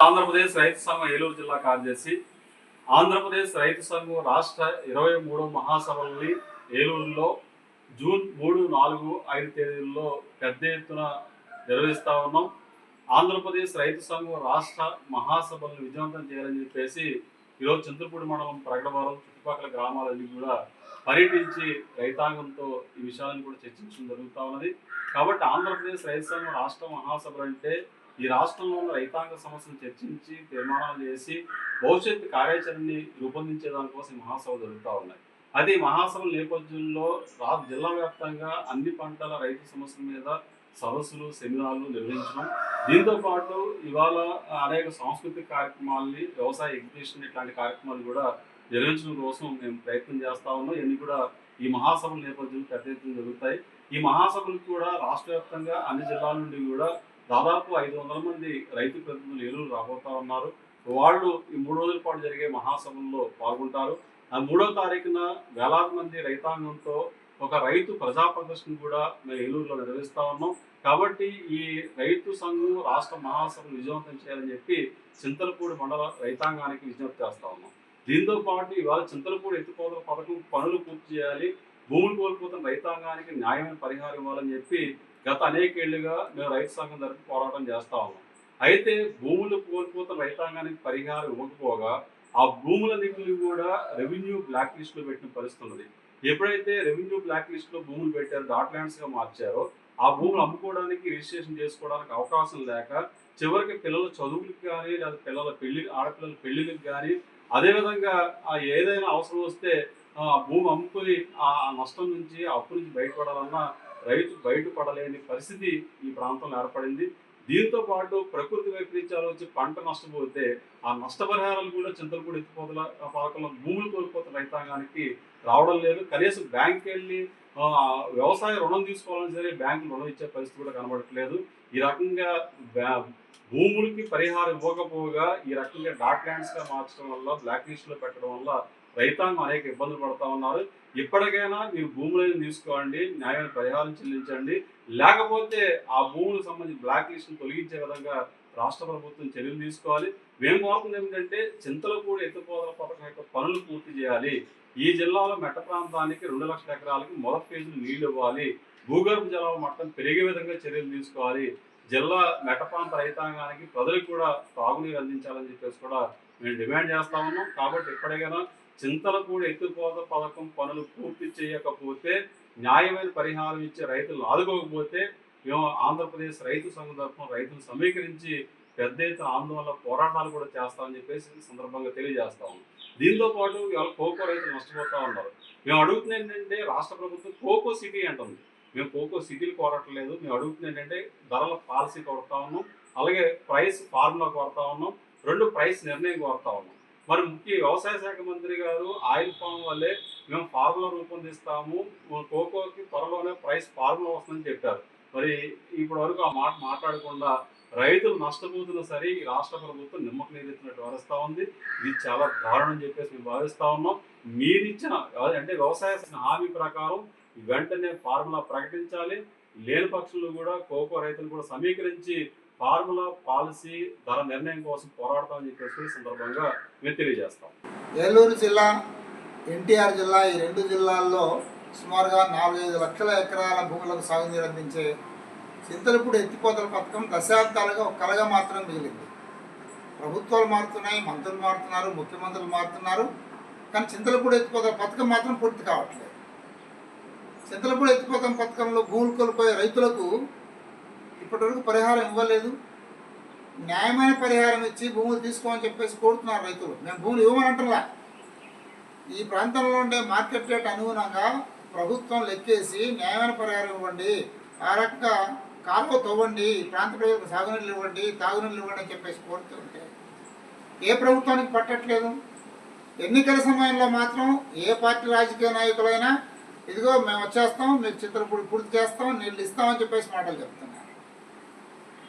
ఆంధ్రప్రదేశ్ రైతు సంఘం ఏలూరు జిల్లా కార్యదర్శి. ఆంధ్రప్రదేశ్ రైతు సంఘం రాష్ట్ర 23వ మహాసభల్ని ఏలూరులో జూన్ 3, 4, 5 తేదీల్లో పెద్ద ఎత్తున నిర్వహిస్తా ఉన్నాం. ఆంధ్రప్రదేశ్ రైతు సంఘం రాష్ట్ర మహాసభలను విజయవంతం చేయాలని చెప్పేసి ఈరోజు చింతలపూడి మండలం ప్రకటవరం చుట్టుపక్కల గ్రామాలన్నీ కూడా పర్యటించి రైతాంగంతో ఈ విషయాలను కూడా చర్చించడం జరుగుతూ ఉన్నది. కాబట్టి ఆంధ్రప్రదేశ్ రైతు సంఘం రాష్ట్ర మహాసభలు అంటే ఈ రాష్ట్రంలో ఉన్న రైతాంగ సమస్యలు చర్చించి తీర్మానాలు చేసి భవిష్యత్తు కార్యాచరణని రూపొందించే దానికోసం మహాసభలు జరుగుతూ ఉన్నాయి. అది మహాసభల నేపథ్యంలో జిల్లా వ్యాప్తంగా అన్ని పంటల రైతు సమస్యల మీద సదస్సులు, సెమినార్లు నిర్వహించడం, దీంతో పాటు ఇవాళ అనేక సాంస్కృతిక కార్యక్రమాలని, వ్యవసాయ ఎగ్జిబిషన్ ఇట్లాంటి కార్యక్రమాలు కూడా నిర్వహించడం కోసం మేము ప్రయత్నం చేస్తా ఉన్నాం. ఇవన్నీ కూడా ఈ మహాసభల నేపథ్యంలో పెద్ద ఎత్తున జరుగుతాయి. ఈ మహాసభలకు కూడా రాష్ట్ర వ్యాప్తంగా అన్ని జిల్లాల నుండి కూడా దాదాపు 500 మంది రైతు ప్రతినిధులు ఏలూరు రాబోతా ఉన్నారు. వాళ్ళు ఈ 3 రోజుల పాటు జరిగే మహాసభల్లో పాల్గొంటారు. ఆ 3వ తారీఖున వేలాది మంది రైతాంగంతో ఒక రైతు ప్రజా ప్రదర్శన కూడా మేము ఏలూరులో నిర్వహిస్తా ఉన్నాం. కాబట్టి ఈ రైతు సంఘం రాష్ట్ర మహాసభను విజయవంతం చేయాలని చెప్పి చింతలపూడి మండల రైతాంగానికి విజ్ఞప్తి చేస్తా ఉన్నాం. దీంతో పాటు ఇవాళ చింతలపూడి ఎత్తిపోతల పథకం పనులు పూర్తి చేయాలి, భూములు కోల్పోతున్న రైతాంగానికి న్యాయమైన పరిహారం ఇవ్వాలని చెప్పి గత అనేకేళ్లుగా మేము రైతు సంఘం తరఫు పోరాటం చేస్తా ఉన్నాం. అయితే భూములు కోల్పోతున్న రైతాంగానికి పరిహారం ఇవ్వకపోగా ఆ భూములన్నింటినీ కూడా రెవెన్యూ బ్లాక్ లిస్ట్ లో పెట్టిన పరిస్థితి ఉన్నది. ఎప్పుడైతే రెవెన్యూ బ్లాక్ లిస్ట్ లో భూములు పెట్టారో, డాట్ ల్యాండ్స్ గా మార్చారో, ఆ భూములు అమ్ముకోవడానికి, రిజిస్ట్రేషన్ చేసుకోవడానికి అవకాశం లేక చివరికి పిల్లల చదువులకు కానీ, లేదా పిల్లల ఆడపిల్లల పెళ్లిళ్ళకి కానీ, అదేవిధంగా ఏదైనా అవసరం వస్తే ఆ భూమి అమ్ముకొని ఆ నష్టం నుంచి, ఆ అప్పు నుంచి బయటపడాలన్నా రైతు బయటపడలేని పరిస్థితి ఈ ప్రాంతంలో ఏర్పడింది. దీంతో పాటు ప్రకృతి వైపరీత్యాలు వచ్చి పంట నష్టపోతే ఆ నష్టపరిహారాలు కూడా చింతలపూడి ఎత్తిపోతల పథకంలో భూములు కోల్పోతున్న రైతాంగానికి రావడం లేదు. కనీసం బ్యాంక్కి వెళ్ళి వ్యవసాయ రుణం తీసుకోవాలని సరే బ్యాంకు రుణం ఇచ్చే పరిస్థితి కూడా కనబడట్లేదు. ఈ రకంగా భూములకి పరిహారం ఇవ్వకపోగా ఈ రకంగా డాట్ ల్యాండ్స్ గా మార్చడం వల్ల, బ్లాక్ లిస్ట్ లో పెట్టడం వల్ల రైతాంగం అనేక ఇబ్బందులు పడతా ఉన్నారు. ఇప్పటికైనా మీరు భూములను తీసుకోండి, న్యాయమైన పరిహారం చెల్లించండి, లేకపోతే ఆ భూములకు సంబంధించి బ్లాక్ లిస్ట్ను తొలగించే విధంగా రాష్ట్ర ప్రభుత్వం చర్యలు తీసుకోవాలి. మేము కోరుతుంది ఏమిటంటే చింతలపూడి ఎత్తిపోతల పథకం యొక్క పనులు పూర్తి చేయాలి. ఈ జిల్లాలో మెట్ట ప్రాంతానికి 2 లక్షల ఎకరాలకి మొదటి ఫేజ్లు నీళ్లు ఇవ్వాలి, భూగర్భ జలాల మట్టం పెరిగే విధంగా చర్యలు తీసుకోవాలి, జిల్లా మెట్ట ప్రాంత రైతాంగానికి ప్రజలకు కూడా తాగునీరు అందించాలని చెప్పేసి కూడా మేము డిమాండ్ చేస్తా ఉన్నాం. కాబట్టి ఇప్పటికైనా చింతలపూడి ఎత్తిపోతల పథకం పనులు పూర్తి చేయకపోతే, న్యాయమైన పరిహారం ఇచ్చే రైతులను ఆదుకోకపోతే మేము ఆంధ్రప్రదేశ్ రైతు సంఘం తరఫున రైతులు సమీకరించి పెద్ద ఎత్తున ఆందోళన పోరాటాలు కూడా చేస్తామని చెప్పేసి సందర్భంగా తెలియజేస్తా ఉన్నాం. దీంతో పాటు ఇవాళ కోకో రైతులు నష్టపోతా ఉన్నారు. మేము అడుగుతుంది ఏంటంటే రాష్ట్ర ప్రభుత్వం కోకో సిటీ అంటుంది. మేము కోకో సిటీలు కోరట్లేదు. మేము అడుగుతుంది ఏంటంటే ధరల పాలసీ కోరుతా ఉన్నాం, అలాగే ప్రైస్ ఫార్ములా కోరుతా ఉన్నాం, 2 ప్రైస్ నిర్ణయం కోరుతా ఉన్నాం. మరి ముఖ్య వ్యవసాయ శాఖ మంత్రి గారు ఆయిల్ ఫామ్ వల్లే మేము ఫార్ములా రూపొందిస్తాము, కోకోకి త్వరలోనే ప్రైస్ ఫార్ములా వస్తుందని చెప్పారు. మరి ఇప్పటి వరకు ఆ మాట మాట్లాడకుండా రైతులు నష్టపోతున్న సరే ఈ రాష్ట్ర ప్రభుత్వం నిమ్మకు నీరెత్తినట్టు వ్యవస్థ ఉంది. ఇది చాలా దారుణం చెప్పేసి మేము భావిస్తా ఉన్నాం. మీరిచ్చిన అంటే వ్యవసాయ హామీ ప్రకారం వెంటనే ఫార్ములా ప్రకటించాలి. లేని పక్షంలో కూడా కోకో రైతులు కూడా సమీకరించి ఫార్ములా పాలసీ ధర నిర్ణయం కోసం పోరాడతామని చెప్పేసి సందర్భంగా మేము తెలియజేస్తాం. ఏలూరు జిల్లా, ఎన్టీఆర్ జిల్లా, ఈ 2 జిల్లాల్లో సుమారుగా 4-5 లక్షల ఎకరాల భూములకు సాగునీరు అందించే చింతలపూడి ఎత్తిపోతల పథకం దశాబ్దాలుగా ఒక కలగా మాత్రం మిగిలింది. ప్రభుత్వాలు మారుతున్నాయి, మంత్రులు మారుతున్నారు, ముఖ్యమంత్రులు మారుతున్నారు, కానీ చింతలపూడి ఎత్తిపోతల పథకం మాత్రం పూర్తి కావట్లేదు. చింతలపూడి ఎత్తిపోతల పథకంలో భూములు కోల్పోయే రైతులకు ఇప్పటివరకు పరిహారం ఇవ్వలేదు. న్యాయమైన పరిహారం ఇచ్చి భూములు తీసుకోమని చెప్పేసి కోరుతున్నారు రైతులు. మేము భూములు ఇవ్వమని అంటున్నా. ఈ ప్రాంతంలో ఉండే మార్కెట్ రేట్ అనుగుణంగా ప్రభుత్వం లెక్కేసి న్యాయమైన పరిహారం ఇవ్వండి, ఆ రకంగా కాలువ తవ్వండి, ప్రాంత ప్రజలకు సాగునీళ్ళు ఇవ్వండి, తాగునీళ్ళు ఇవ్వండి అని చెప్పేసి కోరుతుంటే ఏ ప్రభుత్వానికి పట్టట్లేదు. ఎన్నికల సమయంలో మాత్రం ఏ పార్టీ రాజకీయ నాయకులైనా ఇదిగో మేము వచ్చేస్తాం, మీకు చింతలపూడి పూర్తి చేస్తాం, నీళ్ళు ఇస్తామని చెప్పేసి మాటలు చెప్తున్నారు.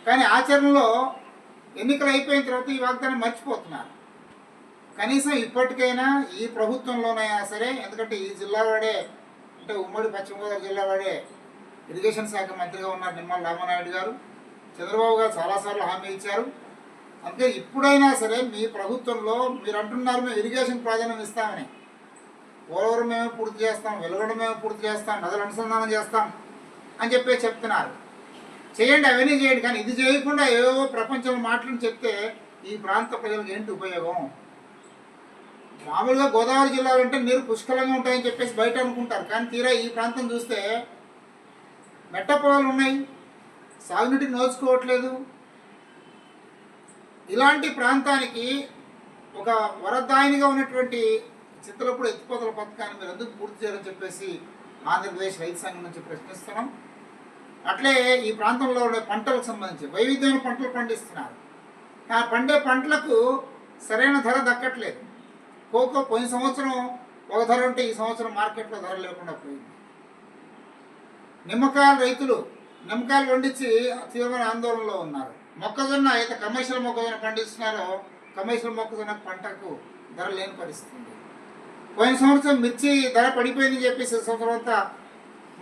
కానీ ఆచరణలో ఎన్నికలు అయిపోయిన తర్వాత ఈ వాగ్దానం మర్చిపోతున్నారు. కనీసం ఇప్పటికైనా ఈ ప్రభుత్వంలోనైనా సరే, ఎందుకంటే ఈ జిల్లా వాడే, అంటే ఉమ్మడి పశ్చిమ గోదావరి జిల్లా వాడే ఇరిగేషన్ శాఖ మంత్రిగా ఉన్నారు నిమ్మల రామానాయుడు గారు. చంద్రబాబు గారు చాలాసార్లు హామీ ఇచ్చారు. అందుకే ఇప్పుడైనా సరే మీ ప్రభుత్వంలో మీరు అంటున్నారు మేము ఇరిగేషన్ ప్రాధాన్యం ఇస్తామని, పోలవరం మేము పూర్తి చేస్తాం, వెలుగొండ మేము పూర్తి చేస్తాం, నదులు అనుసంధానం చేస్తాం అని చెప్తున్నారు. చేయండి, అవన్నీ చేయండి, కానీ ఇది చేయకుండా ఏవో ప్రపంచంలో మాటలను చెప్తే ఈ ప్రాంత ప్రజలకు ఏంటి ఉపయోగం? మామూలుగా గోదావరి జిల్లాలో అంటే నీరు పుష్కలంగా ఉంటాయని చెప్పేసి బయట అనుకుంటారు, కానీ తీరా ఈ ప్రాంతం చూస్తే మెట్ట పొలాలు ఉన్నాయి, సాగునీటికి నోచుకోవట్లేదు. ఇలాంటి ప్రాంతానికి ఒక వరదాయినిగా ఉన్నటువంటి చింతలపూడి ఎత్తిపోతల పథకాన్ని మీరు ఎందుకు పూర్తి చేయాలని చెప్పేసి ఆంధ్రప్రదేశ్ రైతు సంఘం నుంచి ప్రశ్నిస్తున్నాం. అట్లే ఈ ప్రాంతంలో ఉండే పంటలకు సంబంధించి వైవిధ్యమైన పంటలు పండిస్తున్నారు. ఆ పండే పంటలకు సరైన ధర దక్కట్లేదు. కోకో పోయిన సంవత్సరం ఒక ధర ఉంటే ఈ సంవత్సరం మార్కెట్లో ధర లేకుండా పోయింది. నిమ్మకాయల రైతులు నిమ్మకాయలు పండించి తీవ్రమైన ఆందోళనలో ఉన్నారు. మొక్కజొన్న అయితే కమర్షియల్ మొక్కజొన్న పండిస్తున్నారో కమర్షియల్ మొక్కజొన్న పంటకు ధర లేని పరిస్థితి ఉంది. పోయిన సంవత్సరం మిర్చి ధర పడిపోయిందని చెప్పేసి సంవత్సరం అంతా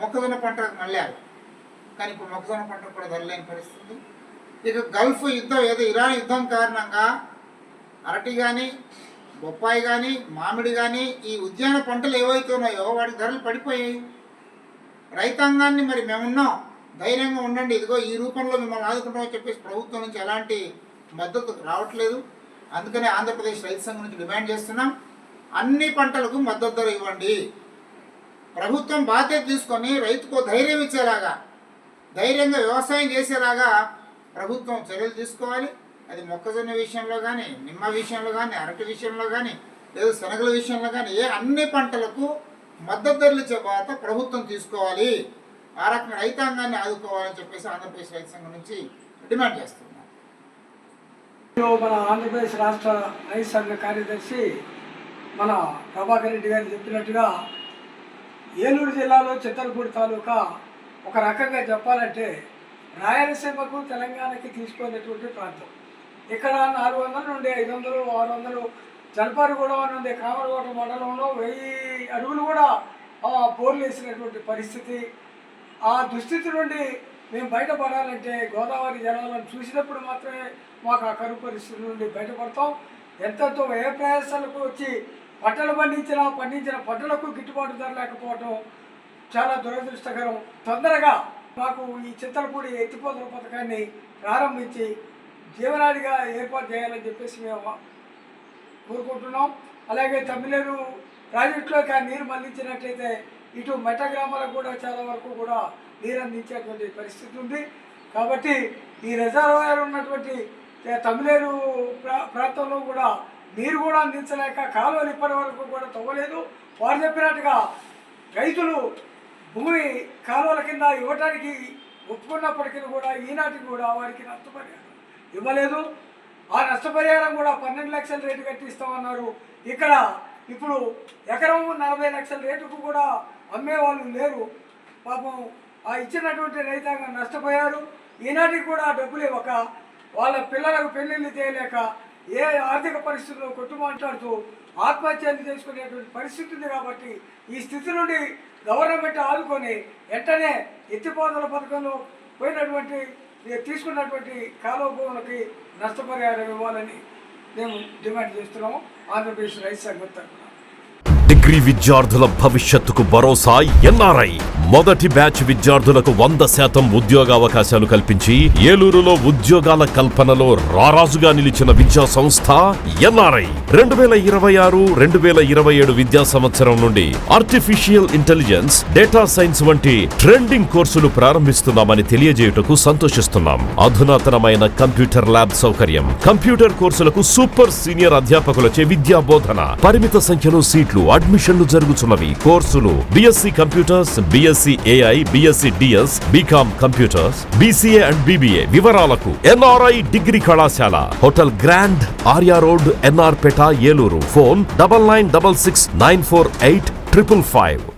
మొక్కజొన్న పంటకు మళ్ళారు, కానీ ఇప్పుడు మొక్కజొన్న పంటకు కూడా ధర లేని పరిస్థితి. ఇక గల్ఫ్ యుద్ధం ఏదో ఇరాన్ యుద్ధం కారణంగా అరటి కానీ బొప్పాయి కానీ మామిడి కానీ ఈ ఉద్యాన పంటలు ఏవైతే ఉన్నాయో వాటి ధరలు పడిపోయాయి. రైతాంగాన్ని మరి మేమున్నాం, ధైర్యంగా ఉండండి, ఇదిగో ఈ రూపంలో మిమ్మల్ని ఆదుకుంటామని చెప్పేసి ప్రభుత్వం నుంచి ఎలాంటి మద్దతు రావట్లేదు. అందుకనే ఆంధ్రప్రదేశ్ రైతు సంఘం నుంచి డిమాండ్ చేస్తున్నాం, అన్ని పంటలకు మద్దతు ధర ఇవ్వండి. ప్రభుత్వం బాధ్యత తీసుకొని రైతుకు ధైర్యం ఇచ్చేలాగా, ధైర్యంగా వ్యవసాయం చేసేలాగా ప్రభుత్వం చర్యలు తీసుకోవాలి. అది మొక్కజొన్న విషయంలో కానీ, నిమ్మ విషయంలో కానీ, అరటి విషయంలో కానీ, లేదా శనగల విషయంలో కానీ అన్ని పంటలకు మద్దతు ధరలు ఇచ్చే బాధ్యత ప్రభుత్వం తీసుకోవాలి. ఆ రకంగా రైతాంగాన్ని ఆదుకోవాలని చెప్పేసి ఆంధ్రప్రదేశ్ రైతు సంఘం నుంచి డిమాండ్ చేస్తున్నాం. మన ఆంధ్రప్రదేశ్ రాష్ట్ర రైతు సంఘ కార్యదర్శి మన ప్రభాకర్ రెడ్డి గారు చెప్పినట్టుగా ఏలూరు జిల్లాలో చింతలపూడి తాలూకా ఒక రకంగా చెప్పాలంటే రాయలసీమకు తెలంగాణకి తీసుకునేటువంటి ప్రాంతం. ఇక్కడ 400 నుండి 500, 600 జలపారిగూడెం నుండి కామరకోట మండలంలో 1000 అడుగులు కూడా బోర్లు వేసినటువంటి పరిస్థితి. ఆ దుస్థితి నుండి మేము బయటపడాలంటే గోదావరి జలాలను చూసినప్పుడు మాత్రమే మాకు ఆ కరువు పరిస్థితి నుండి బయటపడతాం. ఎంతతో ఏ ప్రయాసాలకు వచ్చి పంటలు పండించిన పంటలకు గిట్టుబాటు ధర లేకపోవడం చాలా దురదృష్టకరం. తొందరగా మాకు ఈ చింతలపూడి ఎత్తిపోతల పథకాన్ని ప్రారంభించి జీవనాడిగా ఏర్పాటు చేయాలని చెప్పేసి మేము కోరుకుంటున్నాం. అలాగే తమిళేరు ప్రాజెక్టులోకి ఆ నీరు మళ్లించినట్లయితే ఇటు మెట్ట గ్రామాలకు కూడా చాలా వరకు కూడా నీరు అందించేటువంటి పరిస్థితి ఉంది. కాబట్టి ఈ రిజర్వాయర్ ఉన్నటువంటి తమిళేరు ప్రాంతంలో కూడా నీరు కూడా అందించలేక కాలువలు ఇప్పటి వరకు కూడా తవ్వలేదు. వారు చెప్పినట్టుగా రైతులు భూమి కాలువల కింద ఇవ్వడానికి ఒప్పుకున్నప్పటికీ కూడా ఈనాటికి కూడా వారికి నష్టపరిహారం ఇవ్వలేదు. ఆ నష్టపరిహారం కూడా 12 లక్షల రేటు కట్టిస్తామన్నారు. ఇక్కడ ఇప్పుడు ఎకరం 40 లక్షల రేటుకు కూడా అమ్మేవాళ్ళు లేరు. పాపం ఆ ఇచ్చినటువంటి రైతాంగం నష్టపోయారు. ఈనాటికి కూడా డబ్బులు ఇవ్వక వాళ్ళ పిల్లలకు పెళ్లిళ్ళు చేయలేక ఏ ఆర్థిక పరిస్థితుల్లో కొట్టుమాట్లాడుతూ ఆత్మహత్యలు చేసుకునేటువంటి పరిస్థితి ఉంది. కాబట్టి ఈ స్థితి నుండి గవర్నమెంట్ ఆదుకొని వెంటనే ఎత్తిపోతల పథకంలో పోయినటువంటి తీసుకున్నటువంటి కాలువ భూములకి నష్టపరిహారం ఇవ్వాలని మేము డిమాండ్ చేస్తున్నాము ఆంధ్రప్రదేశ్ రైతు సంఘం తరఫున. డిగ్రీ విద్యార్థుల భవిష్యత్తుకు భరోసా ఎన్ఆర్ఐ. మొదటి బ్యాచ్ విద్యార్థులకు 100% ఉద్యోగావకాశాలు కల్పించి ఏలూరులో ఉద్యోగాల కల్పనలో రారాజుగా నిలిచిన విద్యా సంస్థ ఎన్ఆర్ఐ. 2026-2027 విద్యా సంవత్సరం నుండి ఆర్టిఫిషియల్ ఇంటెలిజెన్స్, డేటా సైన్స్ వంటి ట్రెండింగ్ కోర్సులు ప్రారంభిస్తున్నామని తెలియజేయుటకు సంతోషిస్తున్నాం. అధునాతనమైన కంప్యూటర్ ల్యాబ్ సౌకర్యం, కంప్యూటర్ కోర్సులకు సూపర్ సీనియర్ అధ్యాపకులచే విద్యా బోధన, పరిమిత సంఖ్యలో సీట్లు, అడ్మిషన్లు జరుగుతున్నవి. కోర్సులు BSc computers, BSc AI, BSc DS, BCom computers, BCA and BBA. వివరాలకు ఎన్ఆర్ఐ డిగ్రీ కళాశాల, hotel grand, Arya road, NR పేట, ఏలూరు. ఫోన్ 9966948555.